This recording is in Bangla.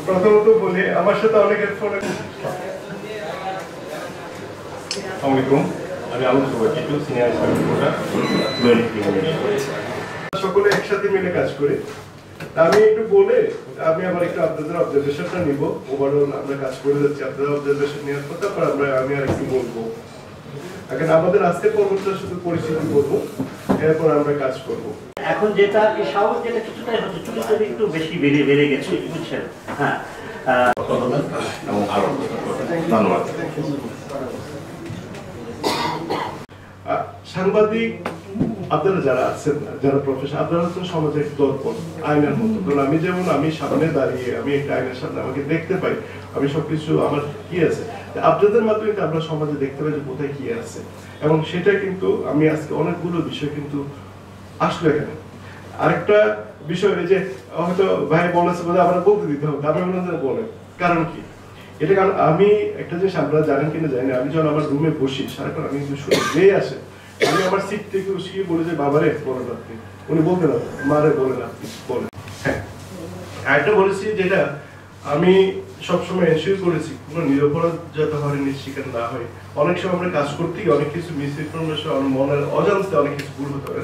প্রথমত বলি আমার সাথে অনেকের ফোনে আমি সিনিয়র সকলে একসাথে মিলে কাজ করি। আমি একটু বলে আমি আবার একটু আপনাদের অবজারভেশনটা নিব। ওভারঅল আমরা কাজ করে যাচ্ছি, আপনাদের অবজারভেশন নেওয়ার পর তারপর আমি আর একটু বলবো। এখন আমাদের আজকে পর্বটা শুধু পরিচিতি বলবো, এরপর আমরা কাজ করব। এখন যেটা স্বাভাবিক যেটা কিছুটাই হচ্ছে, চুরিটা একটু বেশি বেড়ে গেছে, বুঝছেন? হ্যাঁ, ধন্যবাদ। সাংবাদিক আপনারা যারা আছেন, যারা প্রফেশন, আপনারা হচ্ছেন সমাজের দর্পণ, আয়নার মতো। কারণ আমি যেমন আমি সামনে দাঁড়িয়ে আমি একটা আয়নার সামনে আমাকে দেখতে পাই, আমি সবকিছু আমার কি আছে, আপনাদের মাধ্যমে আমরা সমাজে দেখতে পাই যে কোথায় কি আছে। এবং সেটা কিন্তু আমি আজকে অনেকগুলো বিষয় কিন্তু আসলো এখানে। আরেকটা বিষয় যে হয়তো ভাই বলেছে বোধ আমরা বলতে দিতে হবে, আমি বলেন কারণ কি এটা। কারণ আমি একটা জিনিস আপনারা জানেন কিনা জানি না, আমি যখন আমার রুমে বসি সারাক্ষণ আমি কিন্তু শুনে যে আসে, আমি আমার সিট থেকে উঠিয়ে বলে যে বাবারে বলেন আপনি, উনি বলতেন মারে বলেন আপনি বলেন। হ্যাঁ, একটা বলেছি যেটা আমি সবসময় এনশিওর করেছি কোনো নিরপরাধ যাতে হয়রানির শিকার না হয়। অনেক সময় আমরা কাজ করতে গিয়ে অনেক কিছু মিস ইনফরমেশন, মনের অজান্তে অনেক কিছু ভুল হতে পারে।